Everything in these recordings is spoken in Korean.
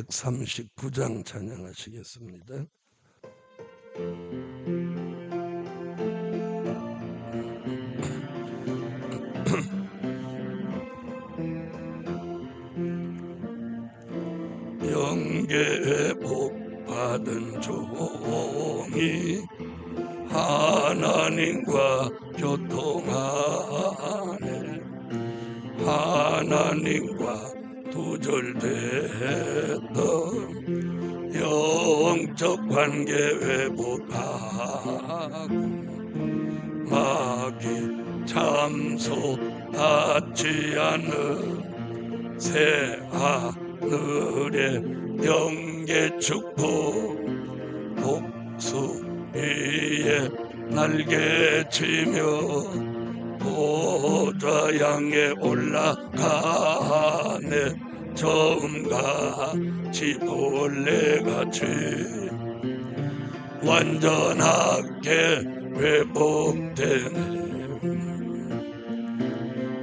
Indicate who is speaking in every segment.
Speaker 1: 139장 찬양하시겠습니다. 영계의 복 받은 종이 하나님과 교통하네. 하나님과 두절됐던 영적 관계 회복하고 마귀 참소하지 않는 새 하늘의 영계 축복 복수 위에 날개치며 보좌 향해 올라가네. 처음같이 본래같이 완전하게 회복되네.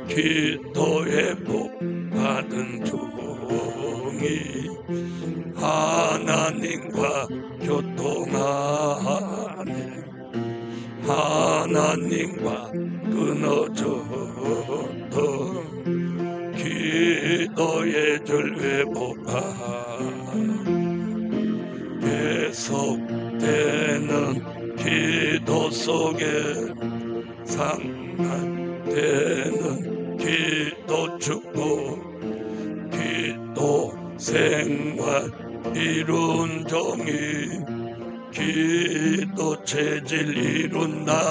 Speaker 1: 기도의 복 받은 종이 하나님과 교통하네. 하나님과 끊어졌던 기도의 줄 회복한 계속되는 기도 속에 상달되는 기도 축복 기도 생활 이룬 종이 기도 체질 이룬다네.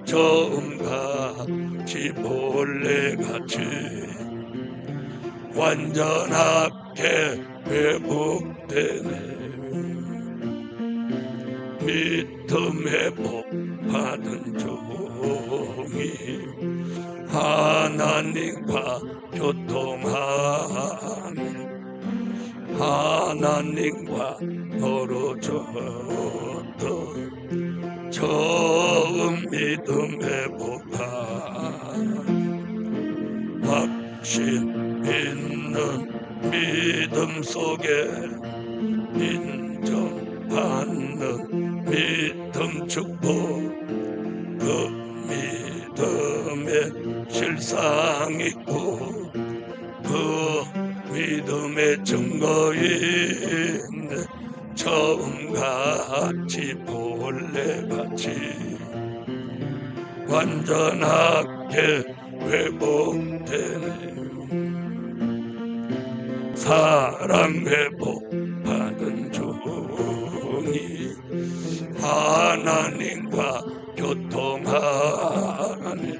Speaker 1: 처음같이 본래같이 완전하게 회복되네. 믿음 회복 받은 종이 하나님과 교통하네. 하나님과 멀어졌던 처음 믿음 회복한 확신 있는 믿음 속에 인정받는 믿음 축복 그 믿음에 실상 있고 그 믿음의 증거인 처음같이 본래같이 완전하게 회복되네. 사랑 회복 받은 종이 하나님과 교통하네.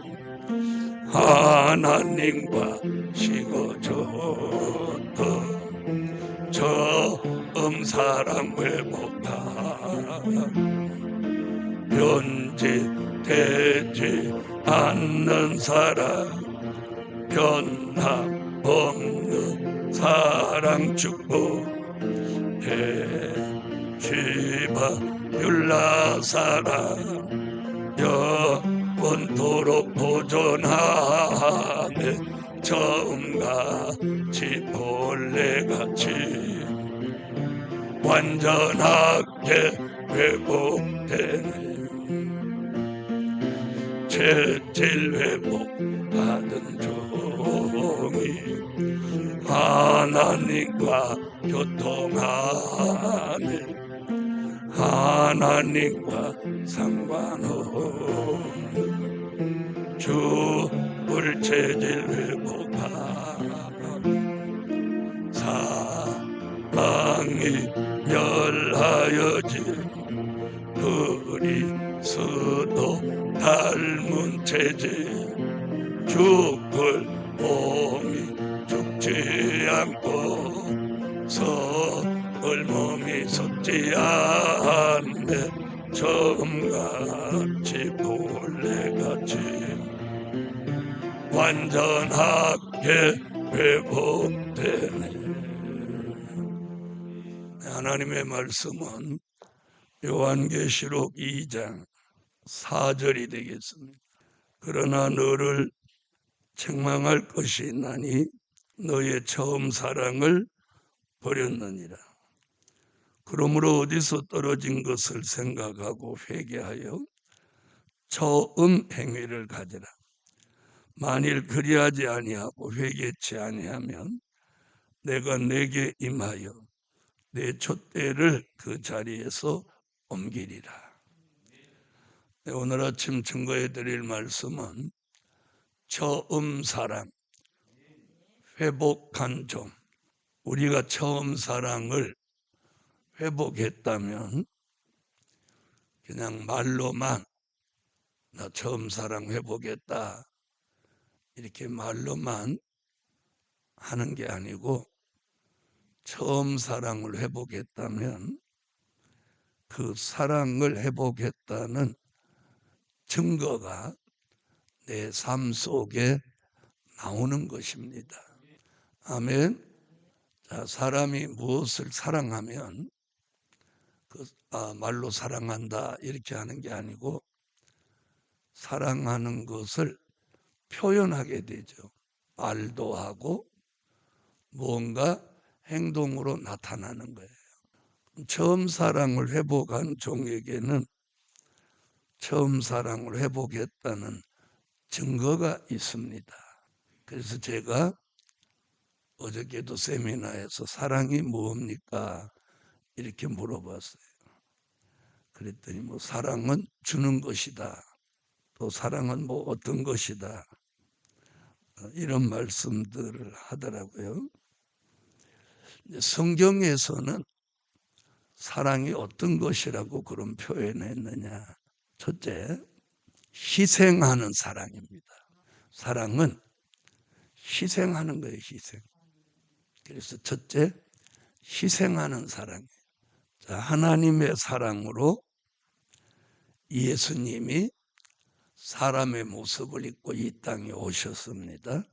Speaker 1: 하나님과 식어졌던 처음 사랑 회복한 변질되지 않는 사랑 변함없는 사랑 축복 시바 율라 사랑 영원토록 보존하네. 처음같이 본래같이 완전하게 회복되네. 체질 회복 받은 종이 하나님과 교통하네. 하나님과 상관없는 주을 체질 회복한 사랑이 멸하여진 그리스도 닮은 체질 죽을 몸이 죽지 않고 썩을 몸이 썩지 않네. 처음같이 본래같이 완전하게 회복되네. 하나님의 말씀은 요한계시록 2장 4절이 되겠습니다. 그러나 너를 책망할 것이 있나니 너의 처음 사랑을 버렸느니라. 그러므로 어디서 떨어진 것을 생각하고 회개하여 처음 행위를 가지라. 만일 그리하지 아니하고 회개치 아니하면 내가 내게 임하여 내 촛대를 그 자리에서 옮기리라. 오늘 아침 증거해 드릴 말씀은 처음 사랑, 회복한 종. 우리가 처음 사랑을 회복했다면 그냥 말로만 나 처음 사랑 회복했다 이렇게 말로만 하는 게 아니고, 처음 사랑을 회복했다면 그 사랑을 회복했다는 증거가 내 삶 속에 나오는 것입니다. 아멘. 자, 사람이 무엇을 사랑하면 말로 사랑한다 이렇게 하는 게 아니고, 사랑하는 것을 표현하게 되죠. 말도 하고 무언가 행동으로 나타나는 거예요. 처음 사랑을 회복한 종에게는 처음 사랑을 회복했다는 증거가 있습니다. 그래서 제가 어저께도 세미나에서 사랑이 뭡니까? 이렇게 물어봤어요. 그랬더니 사랑은 주는 것이다. 또 사랑은 어떤 것이다. 이런 말씀들을 하더라고요. 성경에서는 사랑이 어떤 것이라고 그런 표현했느냐. 첫째, 희생하는 사랑입니다. 사랑은 희생하는 거예요, 희생. 그래서 첫째, 희생하는 사랑이에요. 자, 하나님의 사랑으로 예수님이 사람의 모습을 입고 이 땅에 오셨습니다.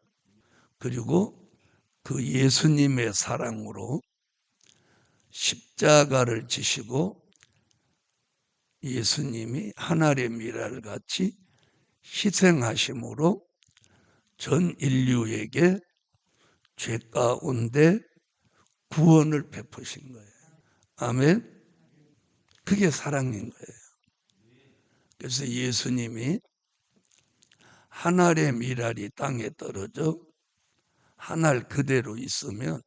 Speaker 1: 그리고 그 예수님의 사랑으로 십자가를 지시고 예수님이 하늘의 미랄 같이 희생하심으로 전 인류에게 죄 가운데 구원을 베푸신 거예요. 아멘. 그게 사랑인 거예요. 그래서 예수님이 하늘의 미랄이 땅에 떨어져 하늘 그대로 있으면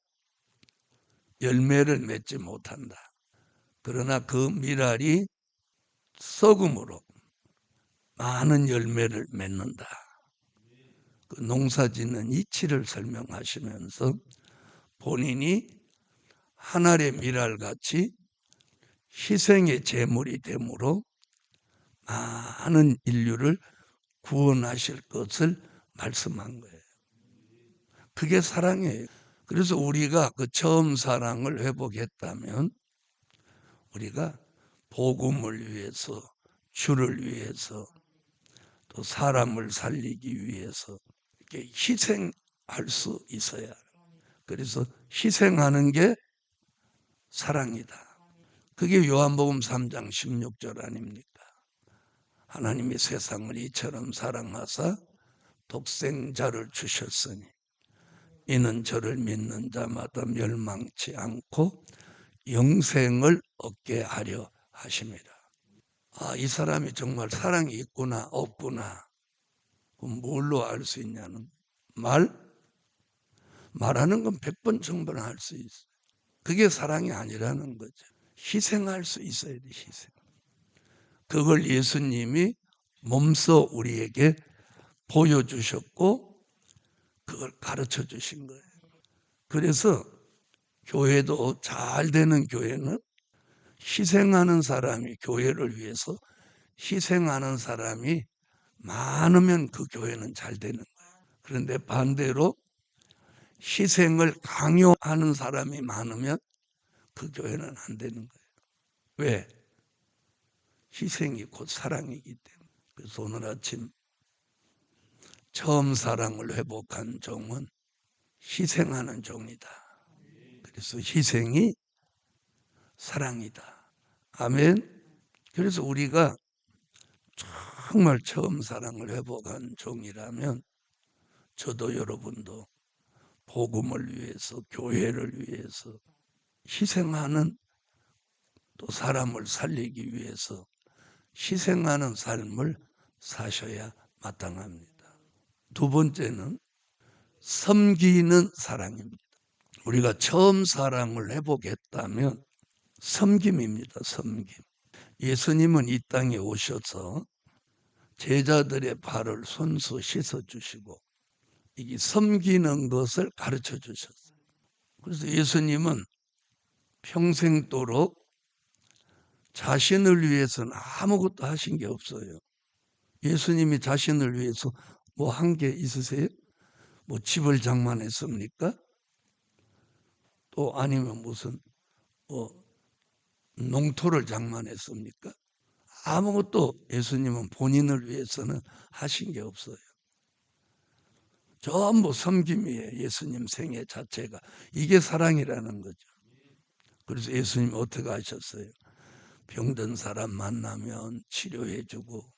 Speaker 1: 열매를 맺지 못한다. 그러나 그 미랄이 썩음으로 많은 열매를 맺는다. 그 농사짓는 이치를 설명하시면서 본인이 하늘의 미랄같이 희생의 제물이 되므로 많은 인류를 구원하실 것을 말씀한 거예요. 그게 사랑이에요. 그래서 우리가 그 처음 사랑을 회복했다면 우리가 복음을 위해서, 주를 위해서, 또 사람을 살리기 위해서 이렇게 희생할 수 있어야. 그래서 희생하는 게 사랑이다. 그게 요한복음 3장 16절 아닙니까? 하나님이 세상을 이처럼 사랑하사 독생자를 주셨으니 이는 저를 믿는 자마다 멸망치 않고 영생을 얻게 하려 하심이라. 이 사람이 정말 사랑이 있구나 없구나. 그럼 뭘로 알 수 있냐는 말하는 건 100번 정도는 할 수 있어요. 그게 사랑이 아니라는 거죠. 희생할 수 있어야 돼, 희생. 그걸 예수님이 몸소 우리에게 보여주셨고 그걸 가르쳐 주신 거예요. 그래서 교회도 잘 되는 교회는 희생하는 사람이, 교회를 위해서 희생하는 사람이 많으면 그 교회는 잘 되는 거예요. 그런데 반대로 희생을 강요하는 사람이 많으면 그 교회는 안 되는 거예요. 왜? 희생이 곧 사랑이기 때문에. 그래서 오늘 아침 처음 사랑을 회복한 종은 희생하는 종이다. 그래서 희생이 사랑이다. 아멘. 그래서 우리가 정말 처음 사랑을 회복한 종이라면 저도 여러분도 복음을 위해서, 교회를 위해서, 희생하는, 또 사람을 살리기 위해서 희생하는 삶을 사셔야 마땅합니다. 두 번째는 섬기는 사랑입니다. 우리가 처음 사랑을 회복했다면 섬김입니다. 섬김. 예수님은 이 땅에 오셔서 제자들의 발을 손수 씻어주시고 이게 섬기는 것을 가르쳐 주셨어요. 그래서 예수님은 평생도록 자신을 위해서는 아무것도 하신 게 없어요. 예수님이 자신을 위해서 뭐 한 게 있으세요? 뭐 집을 장만했습니까? 또 아니면 무슨 뭐 농토를 장만했습니까? 아무것도 예수님은 본인을 위해서는 하신 게 없어요. 전부 섬김이에요. 예수님 생애 자체가. 이게 사랑이라는 거죠. 그래서 예수님 어떻게 하셨어요? 병든 사람 만나면 치료해주고,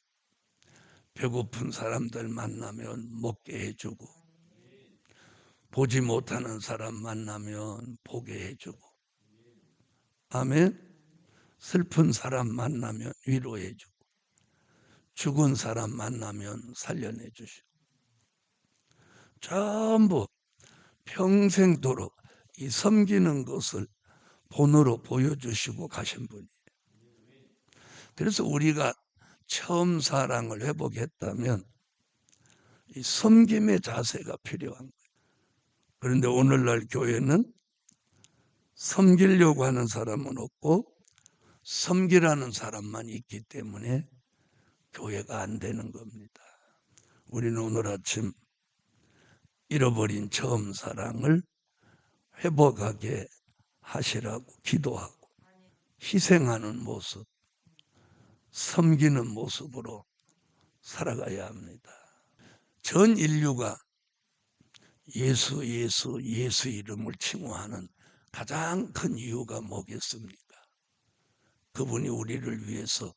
Speaker 1: 배고픈 사람들 만나면 먹게 해주고, 보지 못하는 사람 만나면 보게 해주고, 아멘. 슬픈 사람 만나면 위로해주고, 죽은 사람 만나면 살려내주시고, 전부 평생도록 이 섬기는 것을 본으로 보여주시고 가신 분이에요. 그래서 우리가 처음 사랑을 회복했다면 이 섬김의 자세가 필요한 거예요. 그런데 오늘날 교회는 섬기려고 하는 사람은 없고 섬기라는 사람만 있기 때문에 교회가 안 되는 겁니다. 우리는 오늘 아침 잃어버린 처음 사랑을 회복하게 하시라고 기도하고 희생하는 모습, 섬기는 모습으로 살아가야 합니다. 전 인류가 예수 이름을 칭호하는 가장 큰 이유가 뭐겠습니까? 그분이 우리를 위해서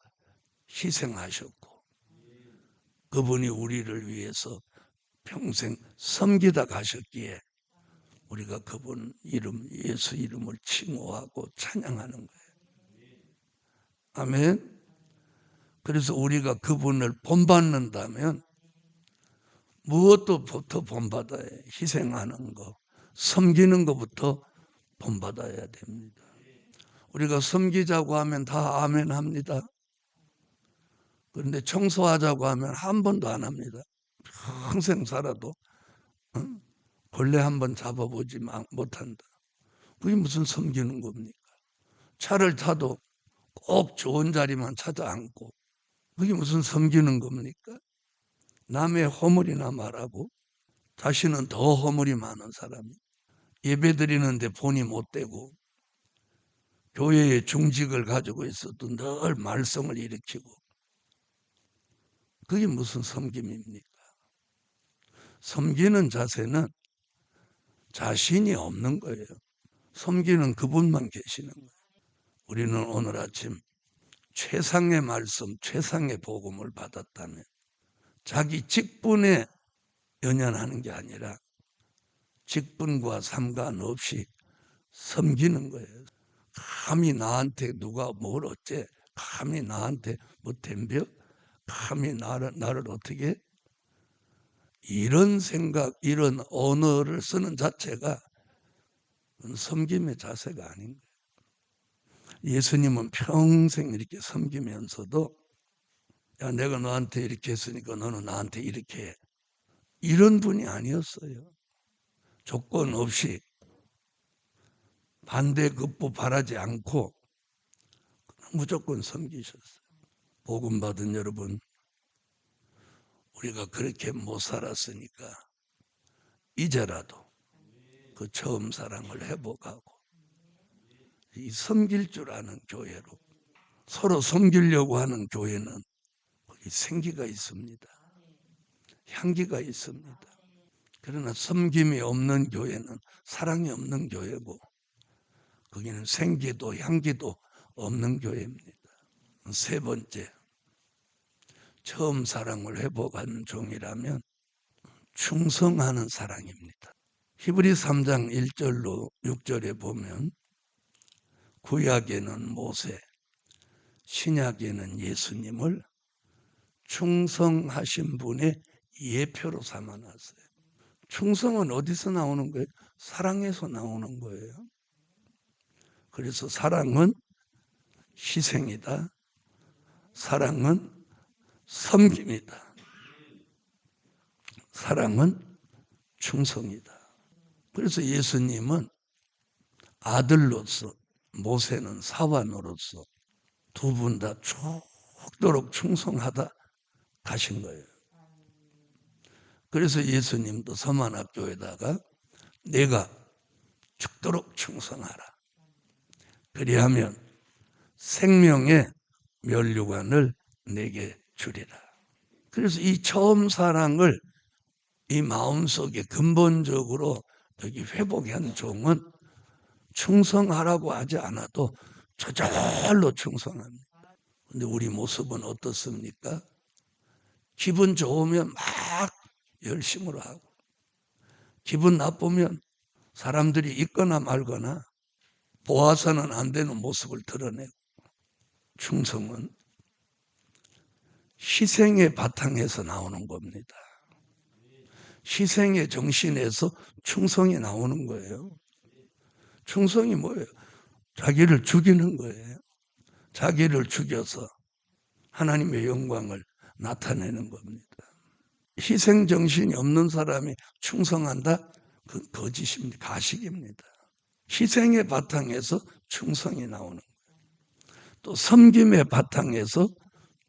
Speaker 1: 희생하셨고 그분이 우리를 위해서 평생 섬기다 가셨기에 우리가 그분 이름, 예수 이름을 칭호하고 찬양하는 거예요. 아멘. 그래서 우리가 그분을 본받는다면 무엇부터 본받아야 해요? 희생하는 거, 섬기는 것부터 본받아야 됩니다. 우리가 섬기자고 하면 다 아멘 합니다. 그런데 청소하자고 하면 한 번도 안 합니다. 평생 살아도 벌레 한 번 잡아보지 못한다. 그게 무슨 섬기는 겁니까? 차를 타도 꼭 좋은 자리만 찾아 앉고 그게 무슨 섬기는 겁니까? 남의 허물이나 말하고 자신은 더 허물이 많은 사람이 예배 드리는데 본이 못 되고 교회의 중직을 가지고 있어도 늘 말썽을 일으키고 그게 무슨 섬김입니까? 섬기는 자세는 자신이 없는 거예요. 섬기는 그분만 계시는 거예요. 우리는 오늘 아침 최상의 말씀, 최상의 복음을 받았다면 자기 직분에 연연하는 게 아니라 직분과 상관없이 섬기는 거예요. 감히 나한테 누가 뭘 어째, 감히 나한테 뭐 덤벼, 감히 나를 어떻게, 이런 생각, 이런 언어를 쓰는 자체가 섬김의 자세가 아닌 거예요. 예수님은 평생 이렇게 섬기면서도 야, 내가 너한테 이렇게 했으니까 너는 나한테 이렇게 해. 이런 분이 아니었어요. 조건 없이 반대급부 바라지 않고 무조건 섬기셨어요. 복음 받은 여러분, 우리가 그렇게 못 살았으니까 이제라도 그 처음 사랑을 회복하고 이 섬길 줄 아는 교회로, 서로 섬기려고 하는 교회는 거기 생기가 있습니다. 향기가 있습니다. 그러나 섬김이 없는 교회는 사랑이 없는 교회고 거기는 생기도 향기도 없는 교회입니다. 세 번째, 처음 사랑을 회복하는 종이라면 충성하는 사랑입니다. 히브리 3장 1절로 6절에 보면 구약에는 모세, 신약에는 예수님을 충성하신 분의 예표로 삼아놨어요. 충성은 어디서 나오는 거예요? 사랑에서 나오는 거예요. 그래서 사랑은 희생이다. 사랑은 섬김이다. 사랑은 충성이다. 그래서 예수님은 아들로서, 모세는 사환으로서 두 분 다 죽도록 충성하다 가신 거예요. 그래서 예수님도 서만학교에다가 내가 죽도록 충성하라. 그리하면 생명의 면류관을 내게 주리라. 그래서 이 처음 사랑을 이 마음속에 근본적으로 여기 회복한 종은 충성하라고 하지 않아도 저절로 충성합니다. 근데 우리 모습은 어떻습니까? 기분 좋으면 막 열심으로 하고, 기분 나쁘면 사람들이 있거나 말거나 보아서는 안 되는 모습을 드러내고, 충성은 희생의 바탕에서 나오는 겁니다. 희생의 정신에서 충성이 나오는 거예요. 충성이 뭐예요? 자기를 죽이는 거예요. 자기를 죽여서 하나님의 영광을 나타내는 겁니다. 희생 정신이 없는 사람이 충성한다? 그건 거짓입니다. 가식입니다. 희생의 바탕에서 충성이 나오는 거예요. 또 섬김의 바탕에서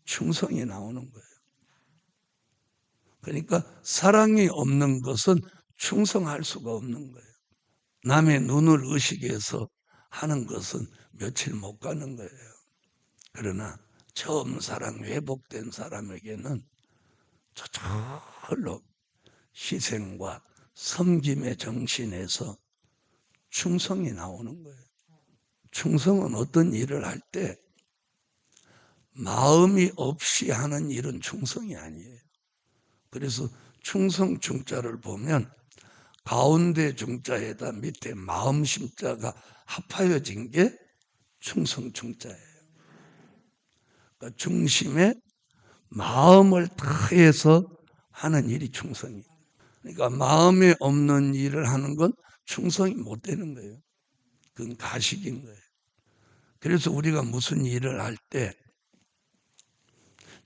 Speaker 1: 충성이 나오는 거예요. 그러니까 사랑이 없는 것은 충성할 수가 없는 거예요. 남의 눈을 의식해서 하는 것은 며칠 못 가는 거예요. 그러나 처음 사랑 회복된 사람에게는 저절로 희생과 섬김의 정신에서 충성이 나오는 거예요. 충성은 어떤 일을 할 때 마음이 없이 하는 일은 충성이 아니에요. 그래서 충성 중자를 보면 가운데 중자에다 밑에 마음 심자가 합하여진 게 충성 중자예요. 그러니까 중심에 마음을 다해서 하는 일이 충성이에요. 그러니까 마음에 없는 일을 하는 건 충성이 못 되는 거예요. 그건 가식인 거예요. 그래서 우리가 무슨 일을 할 때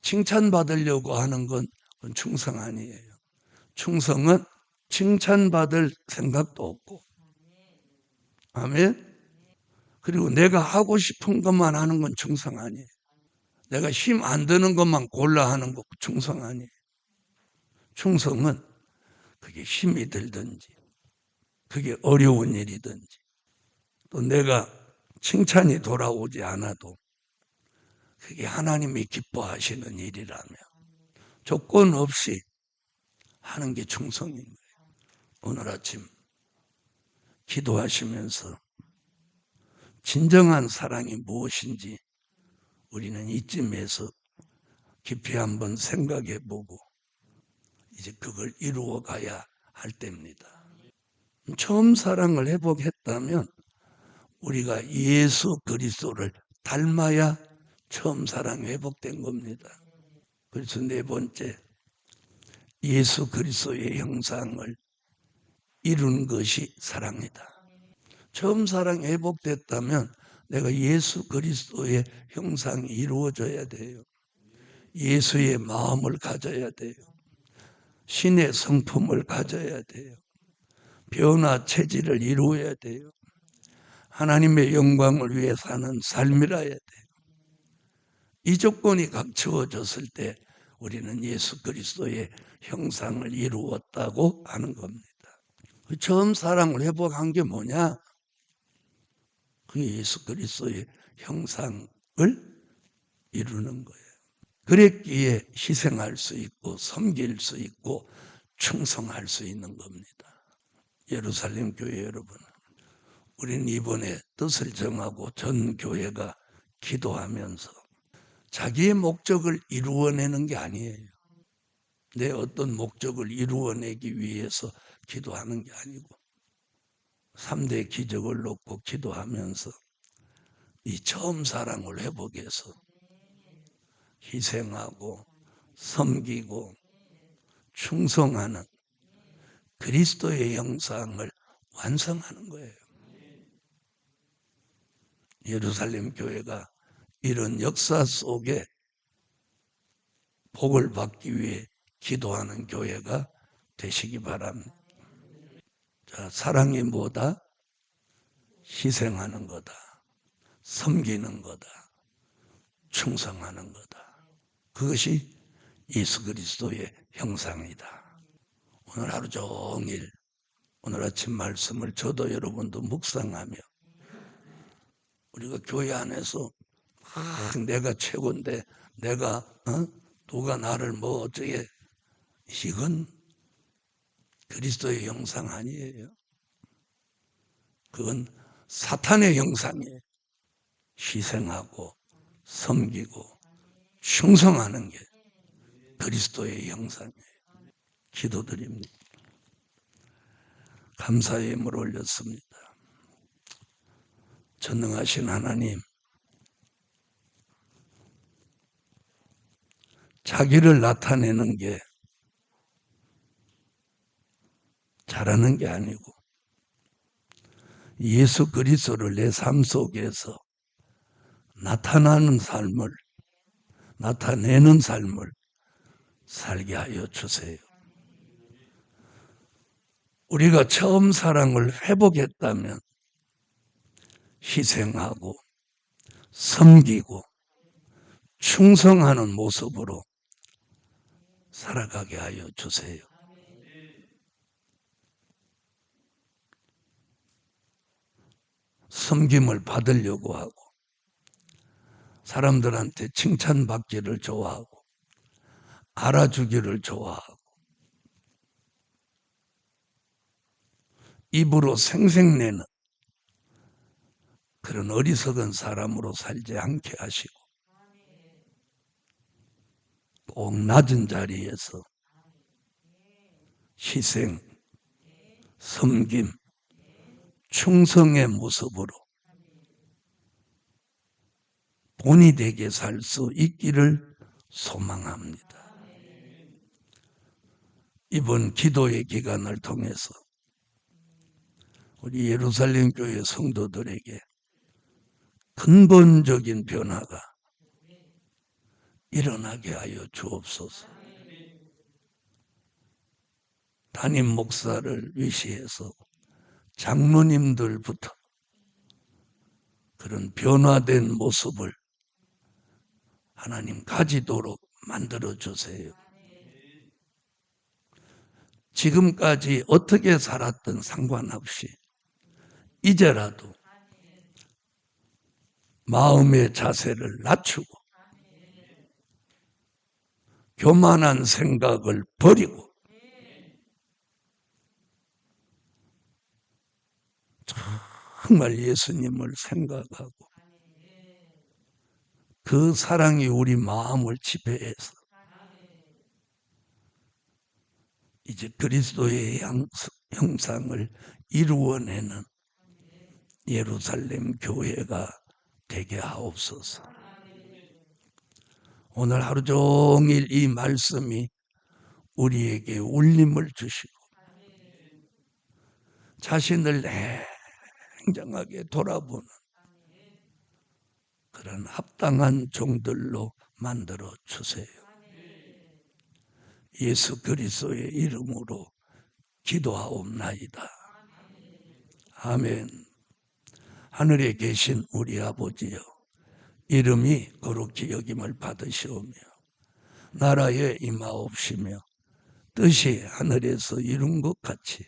Speaker 1: 칭찬받으려고 하는 건 그건 충성 아니에요. 충성은 칭찬받을 생각도 없고, 아멘. 그리고 내가 하고 싶은 것만 하는 건 충성 아니에요. 내가 힘 안 드는 것만 골라 하는 거 충성 아니에요. 충성은 그게 힘이 들든지 그게 어려운 일이든지 또 내가 칭찬이 돌아오지 않아도 그게 하나님이 기뻐하시는 일이라면 조건 없이 하는 게 충성인 거예요. 오늘 아침 기도하시면서 진정한 사랑이 무엇인지 우리는 이쯤에서 깊이 한번 생각해 보고 이제 그걸 이루어 가야 할 때입니다. 처음 사랑을 회복했다면 우리가 예수 그리스도를 닮아야 처음 사랑이 회복된 겁니다. 그래서 네 번째, 예수 그리스도의 형상을 이룬 것이 사랑이다. 처음 사랑이 회복됐다면 내가 예수 그리스도의 형상이 이루어져야 돼요. 예수의 마음을 가져야 돼요. 신의 성품을 가져야 돼요. 변화 체질을 이루어야 돼요. 하나님의 영광을 위해 사는 삶이라야 돼요. 이 조건이 갖추어졌을 때 우리는 예수 그리스도의 형상을 이루었다고 하는 겁니다. 처음 사랑을 회복한 게 뭐냐? 그게 예수 그리스도의 형상을 이루는 거예요. 그랬기에 희생할 수 있고 섬길 수 있고 충성할 수 있는 겁니다. 예루살렘 교회 여러분, 우리는 이번에 뜻을 정하고 전 교회가 기도하면서 자기의 목적을 이루어내는 게 아니에요. 내 어떤 목적을 이루어내기 위해서 기도하는 게 아니고 3대 기적을 놓고 기도하면서 이 처음 사랑을 회복해서 희생하고 섬기고 충성하는 그리스도의 형상을 완성하는 거예요. 예루살렘 교회가 이런 역사 속에 복을 받기 위해 기도하는 교회가 되시기 바랍니다. 자, 사랑이 뭐다? 희생하는 거다. 섬기는 거다. 충성하는 거다. 그것이 예수 그리스도의 형상이다. 오늘 하루 종일 오늘 아침 말씀을 저도 여러분도 묵상하며 우리가 교회 안에서 내가 최고인데 내가 누가 나를 뭐 어쩌게, 이건 그리스도의 형상 아니에요. 그건 사탄의 형상이에요. 희생하고 섬기고 충성하는 게 그리스도의 형상이에요. 기도드립니다. 감사의 힘을 올렸습니다. 전능하신 하나님, 자기를 나타내는 게 잘하는 게 아니고 예수 그리스도를 내 삶 속에서 나타내는 삶을 살게 하여 주세요. 우리가 처음 사랑을 회복했다면 희생하고 섬기고 충성하는 모습으로 살아가게 하여 주세요. 섬김을 받으려고 하고 사람들한테 칭찬받기를 좋아하고 알아주기를 좋아하고 입으로 생색내는 그런 어리석은 사람으로 살지 않게 하시고 꼭 낮은 자리에서 희생, 섬김, 충성의 모습으로 본이 되게 살 수 있기를 소망합니다. 이번 기도의 기간을 통해서 우리 예루살렘 교회 성도들에게 근본적인 변화가 일어나게 하여 주옵소서. 담임 목사를 위시해서 장로님들부터 그런 변화된 모습을 하나님 가지도록 만들어 주세요. 지금까지 어떻게 살았든 상관없이 이제라도 마음의 자세를 낮추고 교만한 생각을 버리고 정말 예수님을 생각하고 그 사랑이 우리 마음을 지배해서 이제 그리스도의 형상을 이루어내는 예루살렘 교회가 되게 하옵소서. 오늘 하루 종일 이 말씀이 우리에게 울림을 주시고 자신을 냉정하게 돌아보는 그런 합당한 종들로 만들어 주세요. 예수 그리스도의 이름으로 기도하옵나이다. 아멘. 하늘에 계신 우리 아버지여, 이름이 거룩히 여김을 받으시오며 나라에 임하옵시며 뜻이 하늘에서 이룬 것 같이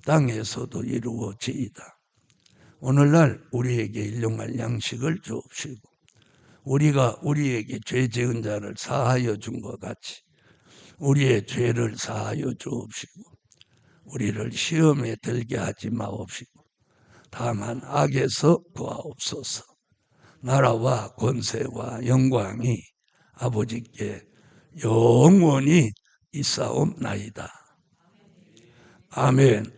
Speaker 1: 땅에서도 이루어지이다. 오늘날 우리에게 일용할 양식을 주옵시고 우리가 우리에게 죄 지은 자를 사하여 준 것 같이 우리의 죄를 사하여 주옵시고 우리를 시험에 들게 하지 마옵시고 다만 악에서 구하옵소서. 나라와 권세와 영광이 아버지께 영원히 있사옵나이다. 아멘.